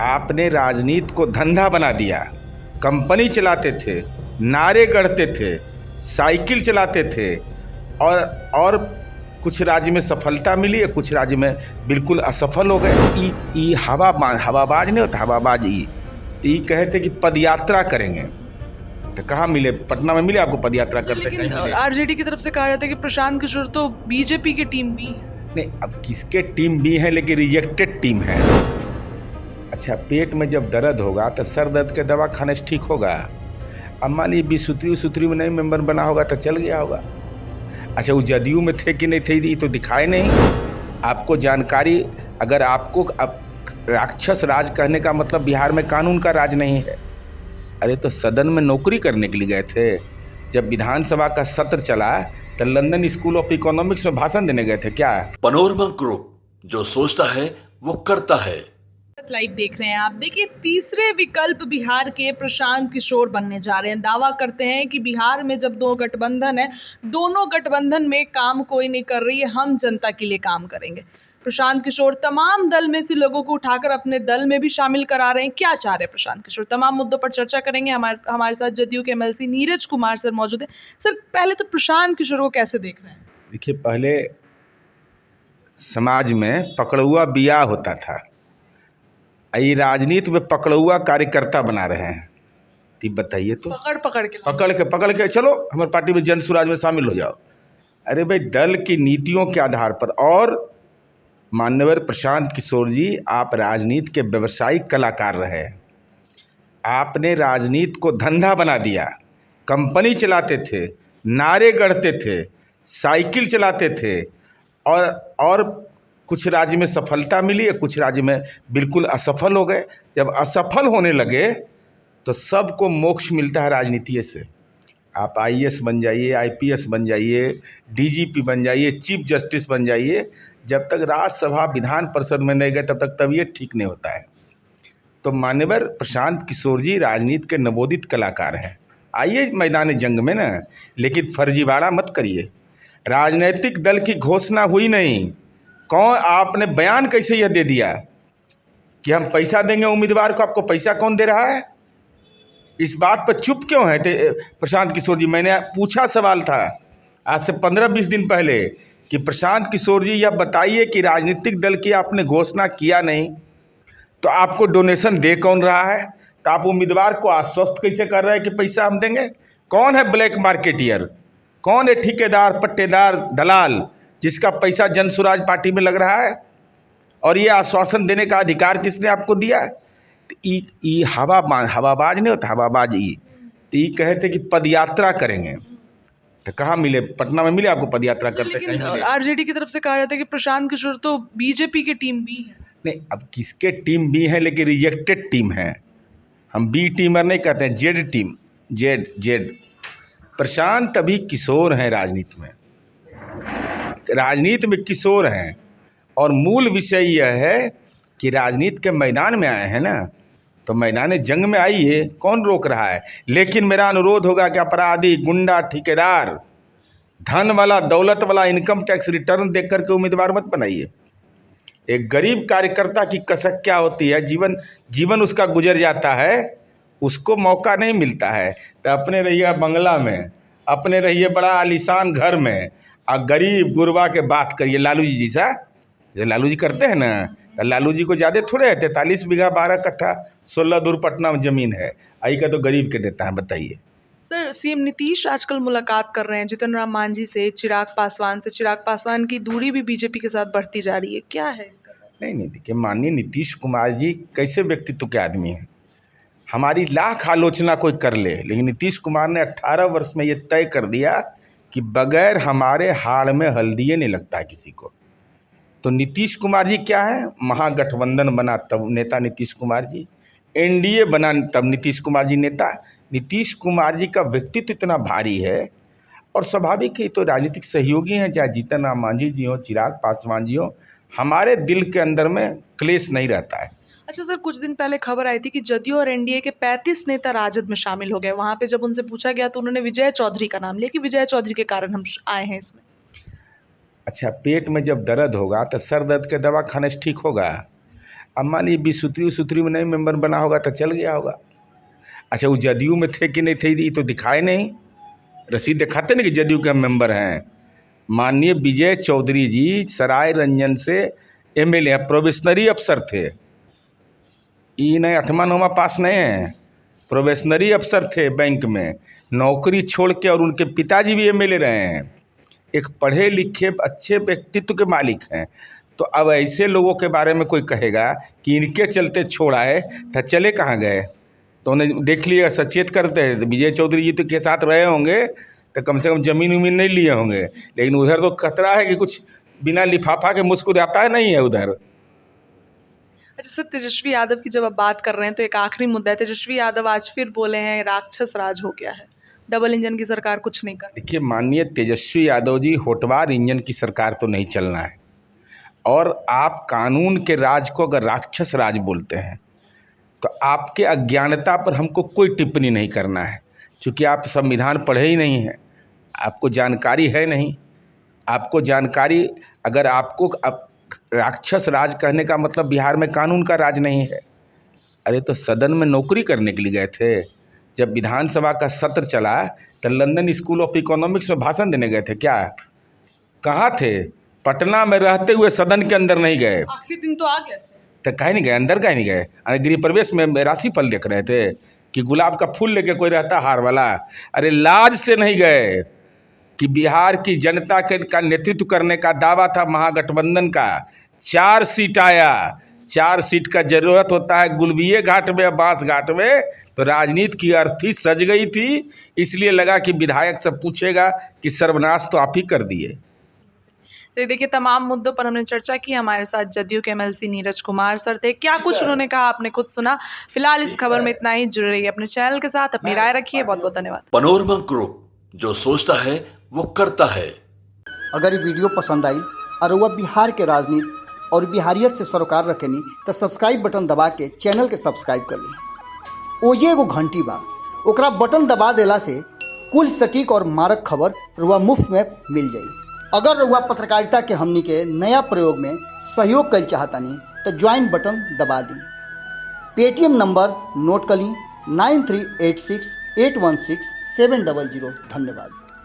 आपने राजनीति को धंधा बना दिया। कंपनी चलाते थे, नारे गढ़ते थे, साइकिल चलाते थे और कुछ राज्य में सफलता मिली है, कुछ राज्य में बिल्कुल असफल हो गए। ई हवाबाज नहीं होता, हवाबाजी। तो ये कहे थे कि पदयात्रा करेंगे, तो कहाँ मिले? पटना में मिले आपको पदयात्रा करते? लेकिन आरजेडी की तरफ से कहा जाता है कि प्रशांत किशोर तो बीजेपी की टीम बी है। नहीं, अब किसके टीम बी है, लेकिन रिजेक्टेड टीम है। अच्छा, पेट में जब दर्द होगा तो सर दर्द के दवा खाने से ठीक होगा। अब मान लीजिए बीसूत्री में नहीं मेंबर बना होगा तो चल गया होगा। अच्छा, वो जदयू में थे कि नहीं थे ये तो दिखाए नहीं। आपको जानकारी, अगर आपको अब राक्षस राज कहने का मतलब बिहार में कानून का राज नहीं है। अरे तो सदन में नौकरी करने के लिए गए थे। जब विधानसभा का सत्र चला तो लंदन स्कूल ऑफ इकोनॉमिक्स में भाषण देने गए थे क्या? पनोरमा ग्रुप, जो सोचता है वो करता है। लाइव देख रहे हैं आप। देखिए, तीसरे विकल्प बिहार के प्रशांत किशोर बनने जा रहे हैं। दावा करते हैं कि बिहार में जब दो गठबंधन है, दोनों गठबंधन में काम कोई नहीं कर रही है, हम जनता के लिए काम करेंगे। प्रशांत किशोर तमाम दल में से लोगों को उठाकर अपने दल में भी शामिल करा रहे हैं। क्या चाह रहे हैं प्रशांत किशोर, तमाम मुद्दों पर चर्चा करेंगे। हमारे साथ जदयू के एमएलसी नीरज कुमार सर मौजूद हैं। सर, पहले तो प्रशांत किशोर को कैसे देख रहे हैं? देखिए, पहले समाज में पकड़ुआ बिया होता था, ये राजनीति में पकड़ुआ कार्यकर्ता बना रहे हैं। ठीक बताइए तो, पकड़ के चलो हमारे पार्टी में, जन सुराज में शामिल हो जाओ। अरे भाई, दल की नीतियों के आधार पर। और माननीय प्रशांत किशोर जी, आप राजनीति के व्यवसायिक कलाकार रहे। आपने राजनीति को धंधा बना दिया। कंपनी चलाते थे, नारे गढ़ते थे, साइकिल चलाते थे और कुछ राज्य में सफलता मिली है, कुछ राज्य में बिल्कुल असफल हो गए। जब असफल होने लगे तो सबको मोक्ष मिलता है राजनीति से। आप आईएएस बन जाइए, आईपीएस बन जाइए, डीजीपी बन जाइए, चीफ जस्टिस बन जाइए, जब तक राज्यसभा विधान परिषद में नहीं गए तब तक तबीयत ठीक नहीं होता है। तो माननीय प्रशांत किशोर जी राजनीति के नवोदित कलाकार हैं। आइए मैदान जंग में ना, लेकिन फर्जीवाड़ा मत करिए। राजनीतिक दल की घोषणा हुई नहीं, कौन आपने बयान कैसे यह दे दिया कि हम पैसा देंगे उम्मीदवार को? आपको पैसा कौन दे रहा है? इस बात पर चुप क्यों है प्रशांत किशोर जी? मैंने पूछा, सवाल था आज से 15-20 दिन पहले कि प्रशांत किशोर जी यह बताइए कि राजनीतिक दल की आपने घोषणा किया नहीं तो आपको डोनेशन दे कौन रहा है? तो आप उम्मीदवार को आश्वस्त कैसे कर रहे हैं कि पैसा हम देंगे? कौन है ब्लैक मार्केटियर? कौन है ठेकेदार, पट्टेदार, दलाल जिसका पैसा जन सुराज पार्टी में लग रहा है? और ये आश्वासन देने का अधिकार किसने आपको दिया? तो ये हवाबाज नहीं होता, हवाबाजी। तो ये कहे थे कि पदयात्रा करेंगे, तो कहाँ मिले? पटना में मिले आपको पदयात्रा करते? लेकिन आरजेडी की तरफ से कहा जाता है कि प्रशांत किशोर तो बीजेपी की टीम बी है। नहीं, अब किसके टीम बी है, लेकिन रिजेक्टेड टीम है। हम बी टीमर नहीं कहते हैं, जेड टीम, जेड। प्रशांत अभी किशोर हैं राजनीति में किशोर हैं। और मूल विषय यह है कि राजनीति के मैदान में आए हैं ना, तो मैदान जंग में आइए, कौन रोक रहा है? लेकिन मेरा अनुरोध होगा कि अपराधी, गुंडा, ठेकेदार, धन वाला, दौलत वाला इनकम टैक्स रिटर्न देख करके उम्मीदवार मत बनाइए। एक गरीब कार्यकर्ता की कसक क्या होती है, जीवन उसका गुजर जाता है, उसको मौका नहीं मिलता है। तो अपने रहिए बंगला में, अपने रहिए बड़ा आलीशान घर में, और गरीब गुरबा के बात करिए। लालू जी जैसा जो लालू जी करते हैं ना, तो लालू जी को ज़्यादा थोड़े है, 43 बीघा 12 कट्ठा 16 दूर पटना में ज़मीन है। आई का तो गरीब के देता है, बताइए। सर, सीएम नीतीश आजकल मुलाकात कर रहे हैं जितन राम मांझी से, चिराग पासवान से। चिराग पासवान की दूरी भी बीजेपी के साथ बढ़ती जा रही है, क्या है इसका? नहीं, देखिए, माननीय नीतीश कुमार जी कैसे व्यक्तित्व के आदमी हैं। हमारी लाख आलोचना कोई कर ले, लेकिन नीतीश कुमार ने 18 वर्ष में ये तय कर दिया कि बगैर हमारे हाड़ में हल्दी नहीं लगता है किसी को। तो नीतीश कुमार जी क्या है? महागठबंधन बना तब नेता नीतीश कुमार जी, एनडीए बना तब नीतीश कुमार जी नेता। नीतीश कुमार जी का व्यक्तित्व इतना भारी है, और स्वाभाविक ही तो राजनीतिक सहयोगी हैं, चाहे जीतन राम मांझी जी हो, चिराग पासवान जी हो, हमारे दिल के अंदर में क्लेश नहीं रहता है। अच्छा सर, कुछ दिन पहले खबर आई थी कि जदयू और एनडीए के 35 नेता राजद में शामिल हो गए। वहाँ पे जब उनसे पूछा गया तो उन्होंने विजय चौधरी का नाम लिया कि विजय चौधरी के कारण हम आए हैं इसमें। अच्छा, पेट में जब दर्द होगा तो सर दर्द के दवा खाने से ठीक होगा। अब मान लीजिए 20 सूत्री में नहीं मेंबर बना होगा तो चल गया होगा। अच्छा, वो जदयू में थे कि नहीं थे ये तो दिखाए नहीं, रसीद दिखाते नहीं कि जदयू के हम मेंबर हैं। माननीय विजय चौधरी जी सराय रंजन से एमएलए प्रोबेशनरी अफसर थे, ये नहीं 8वां 9वां पास नहीं है, प्रोबेशनरी अफसर थे बैंक में, नौकरी छोड़ के, और उनके पिताजी भी एमएलए रहे हैं, एक पढ़े लिखे अच्छे व्यक्तित्व के मालिक हैं। तो अब ऐसे लोगों के बारे में कोई कहेगा कि इनके चलते छोड़ाए तो चले कहाँ गए, तो उन्हें देख लिएगा, सचेत करते हैं। विजय चौधरी जी तो के साथ रहे होंगे तो कम से कम ज़मीन उमीन नहीं लिए होंगे, लेकिन उधर तो खतरा है कि कुछ बिना लिफाफा के मुस्कुराता नहीं है उधर। अच्छा सर, तेजस्वी यादव की जब आप बात कर रहे हैं तो एक आखिरी मुद्दा है, तेजस्वी यादव आज फिर बोले हैं राक्षस राज हो गया है, डबल इंजन की सरकार कुछ नहीं कर। देखिए माननीय तेजस्वी यादव जी, होटवार इंजन की सरकार तो नहीं चलना है, और आप कानून के राज को अगर राक्षस राज बोलते हैं तो आपके अज्ञानता पर हमको कोई टिप्पणी नहीं करना है, क्योंकि आप संविधान पढ़े ही नहीं हैं, आपको जानकारी है नहीं। आपको जानकारी, अगर आपको राक्षस राज कहने का मतलब बिहार में कानून का राज नहीं है। अरे तो सदन में नौकरी करने के लिए गए थे, जब विधानसभा का सत्र चला तो लंदन स्कूल ऑफ इकोनॉमिक्स में भाषण देने गए थे क्या? कहाँ थे? पटना में रहते हुए सदन के अंदर नहीं गए। आखिरी दिन तो आ गए थे तो कहीं नहीं गए, अंदर कहीं नहीं गए। अरे गृह प्रवेश में राशिफल देख रहे थे कि गुलाब का फूल लेके कोई रहता हार वाला? अरे लाज से नहीं गए कि बिहार की जनता का नेतृत्व करने का दावा था महागठबंधन का, 4 सीट आया, 4 सीट का जरूरत होता है गुलबिये घाट में, बांस घाट में, तो राजनीति की अर्थी सज गई थी, इसलिए लगा कि विधायक से पूछेगा कि सर्वनाश तो आप ही कर दिए। तो देखिए तमाम मुद्दों पर हमने चर्चा की। हमारे साथ जदयू के एमएलसी नीरज कुमार सर थे, क्या कुछ उन्होंने कहा आपने खुद सुना। फिलहाल इस खबर में इतना ही, जुड़े रहिए अपने चैनल के साथ, अपनी राय रखिए। बहुत बहुत धन्यवाद। पनोरमा ग्रुप, जो सोचता है वो करता है। अगर ये वीडियो पसंद आई और वह बिहार के राजनीति और बिहारियत से सरोकार रखेनी तो सब्सक्राइब बटन दबा के चैनल के सब्सक्राइब कर ली। ओजे एगो घंटी बा, ओकरा बटन दबा देला से कुल सटीक और मारक खबर रुआ मुफ्त में मिल जाई। अगर रुआ पत्रकारिता के हमनी के नया प्रयोग में सहयोग कर चाहतानी तो ज्वाइन बटन दबा दी। पेटीएम नंबर नोट कर ली 9386816700। धन्यवाद।